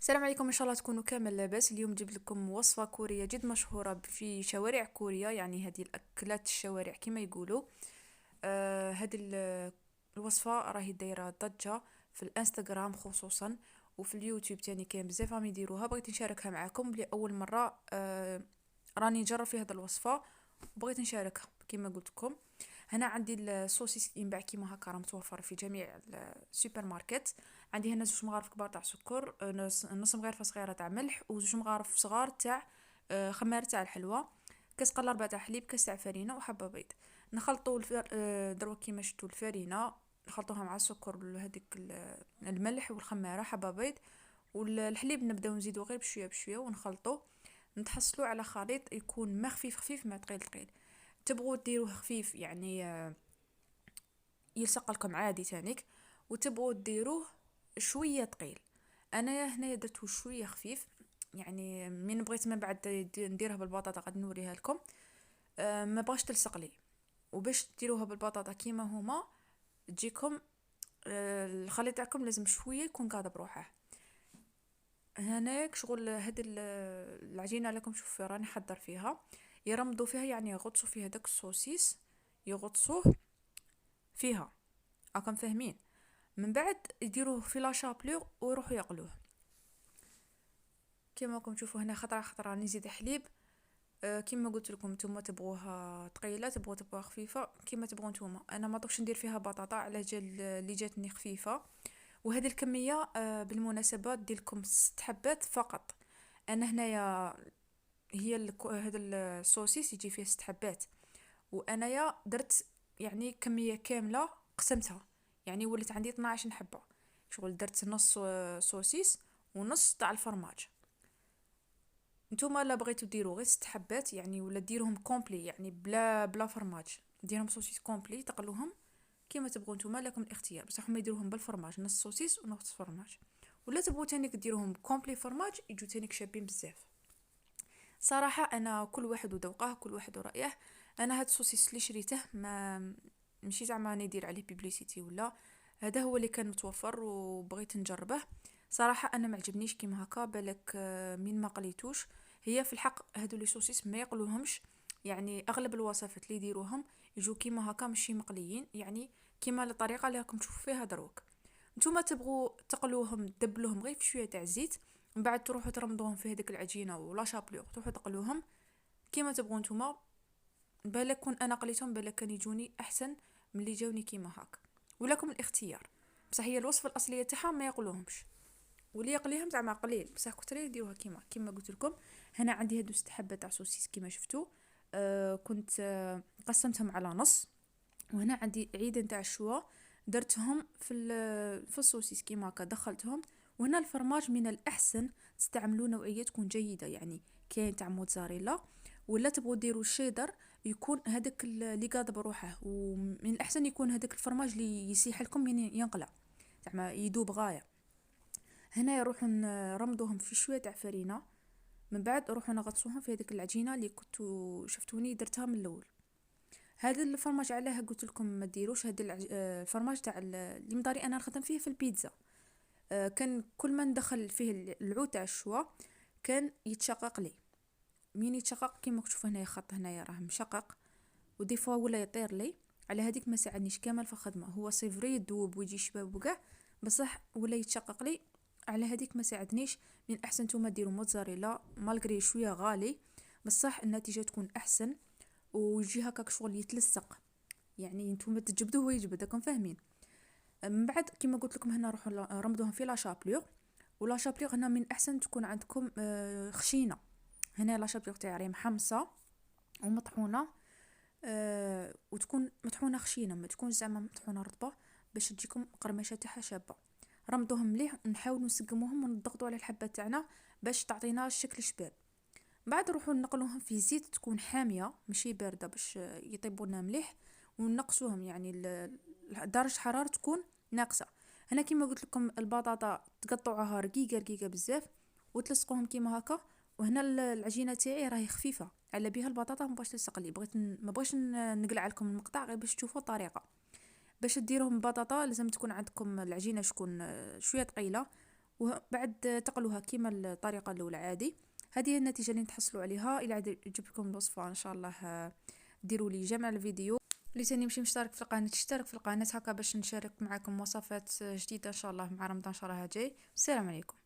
السلام عليكم، ان شاء الله تكونوا كامل لاباس. اليوم جبت لكم وصفه كوريه جد مشهوره في شوارع كوريا، يعني هذه الاكلات الشوارع كما يقولوا. هذه الوصفه راهي دايره ضجه في الانستغرام خصوصا، وفي اليوتيوب تاني كاين بزاف راهم يديروها. بغيت نشاركها معكم لاول مره. راني نجرب في هذه الوصفه وبغيت نشاركها كما قلت لكم. هنا عندي السوسيس ينباع كيما هكا، راه متوفر في جميع السوبر ماركت. عندي هنا زوج مغارف كبار تاع سكر، نص مغرفه صغيره تاع ملح، وزوج مغارف صغار تاع خمار تاع الحلوى، كاس قله ربع تاع حليب، كاس تاع فرينه، وحبه بيض. نخلطوا دروا كيما شفتوا الفرينه، نخلطوها مع السكر هذيك الملح والخماره حبه بيض، والحليب نبداو نزيدو غير بشويه بشويه ونخلطوه. نتحصلوا على خليط يكون ما خفيف خفيف ما ثقيل ثقيل. تبغوا ديروه خفيف يعني يلصق لكم عادي تانيك، وتبغوا ديروه شويه ثقيل. انا هنا درته شويه خفيف، يعني من بغيت من بعد نديرها بالبطاطا غادي نوريها لكم. ما بغاش تلصق لي. وباش ديروها بالبطاطا كيما هما تجيكم، الخليط تاعكم لازم شويه يكون قاعد بروحه. هناك شغل هاد العجينه لكم، شوف راني حضر فيها. يرمضوا فيها يعني يغطسوا فيها داك السوسيس، يغطسوه فيها. راكم فاهمين؟ من بعد يديروه في لاشابلور ويروحوا يقلوه كما راكم تشوفوا هنا. خطره خطره نزيد حليب. كما قلت لكم نتوما تبغوها ثقيله تبغوها خفيفه كما تبغوا نتوما. انا ما طوش ندير فيها بطاطا على جال اللي جاتني خفيفه. وهذه الكميه بالمناسبه دير لكم 6 حبات فقط. انا هنايا هي هذا السوسيس يجي فيه 6 حبات، وانايا درت يعني كميه كامله قسمتها، يعني ولات عندي 12 حبه. شغل درت نص سوسيس ونص تاع الفرماج. نتوما لا بغيتو ديروا غير 6 حبات يعني، ولا ديروهم كومبلي يعني بلا فرماج، ديرهم سوسيس كومبلي تقلوهم كيما تبغوا نتوما، لكم الاختيار. بصح هما يديروهم بالفرماج، نص سوسيس ونص فرماج. ولا تبغوا تانيك ديروهم كومبلي فرماج يجوا تانيك شابين بزاف. صراحه انا كل واحد وذوقه، كل واحد ورأيه. انا هاد السوسيس اللي شريته ما مشي زعما ندير عليه بيبليسيتي ولا، هذا هو اللي كان متوفر وبغيت نجربه. صراحه انا ما عجبنيش كيما هكا، بالك من ما قليتوش. هي في الحق هادو لي سوسيس ما يقلوهمش، يعني اغلب الوصفات اللي يديروهم يجوا كيما هكا ماشي مقليين، يعني كيما الطريقه اللي راكم تشوفوا فيها دروك. نتوما تبغوا تقلوهم تدبلوهم غير في شويه تاع زيت، من بعد تروحوا ترمضوهم في هذيك العجينه ولا شابليغ، تروحوا تقلوهم كيما تبغوا نتوما. بالك كون انا قليتهم بالك كان يجوني احسن من اللي جاوني كيما هاك، ولكم الاختيار. بصح هي الوصفه الاصليه تاعها ما يقلوهمش، واللي يقليهم زعما قليل بصح كثر يديروها كيما قلت لكم. هنا عندي هادو 6 حبات تاع سوسيس كيما شفتوا. كنت قسمتهم على نص. وهنا عندي عيدان تاع الشوا درتهم في السوسيس كيما هكا دخلتهم. وهنا الفرماج من الاحسن تستعملوا نوعيه تكون جيده، يعني كاين تاع موتزاريلا، ولا تبغوا ديروا الشيدر يكون هذاك اللي قاعد بروحه. ومن الاحسن يكون هذاك الفرماج اللي يسيح لكم من ينقلع زعما يدوب غايه. هنا يروحوا نرمضوهم في شويه تاع فرينه، من بعد نروحوا نغطسوهم في هذيك العجينه اللي كنتو شفتوني درتها من الاول. هذا الفرماج علاه قلت لكم ما ديروش هذا الفرماج تاع اللي مداري انا نخدم فيه في البيتزا. كان كل ما ندخل فيه العود تاع الشوا كان يتشقق لي. مين يتشقق كيما تشوف هنايا خط هنايا راه مشقق، ودي فوا ولا يطير لي. على هذيك ما ساعدنيش كامل في الخدمه. هو سيفري يذوب ويجي شباب وكاع، بصح ولا يتشقق لي. على هذيك ما ساعدنيش. من احسن نتوما ديروا موتزاريلا مالغري شويه غالي، بصح النتيجه تكون احسن ويجي هكاك شغل يتلصق، يعني نتوما تجبدوه ويجبد راكم فاهمين. من بعد كيما قلت لكم هنا روحوا رمضوهم في لاشابليغ. ولا شابليغ هنا من احسن تكون عندكم خشينه. هنا لا شابليغ تاعي محمصه ومطحونه، وتكون مطحونه خشينه، ما تكون زعما مطحونه رطبه، باش تجيكم قرمشه تاعها شابه. رمضوهم مليح، نحاولوا نسقموهم ونضغطوا على الحبه تاعنا باش تعطينا الشكل شباب. بعد نروحوا نقلوهم في زيت تكون حاميه ماشي بارده باش يطيبوا لنا مليح. ونقصوهم يعني درجه حراره تكون ناقصه. هنا كيما قلت لكم البطاطا تقطعوها رقيقه رقيقه بزاف وتلصقوهم كيما هكا. وهنا العجينه تاعي راهي خفيفه على بها البطاطا، ما بغيتش تلصق لي، ما بغيتش نقلع لكم المقطع غير باش تشوفوا الطريقه. باش ديروهم بطاطا لازم تكون عندكم العجينه شكون شويه ثقيله، وبعد تقلوها كيما الطريقه الاولى عادي. هذه هي النتيجه اللي نتحصلوا عليها. الى عجب لكم الوصفه ان شاء الله ديروا لي جيم على الفيديو. اللي تاني مشي مشترك في القناه تشترك في القناه هكا باش نشارك معكم وصفات جديده ان شاء الله مع رمضان ان شاء الله جاي. السلام عليكم.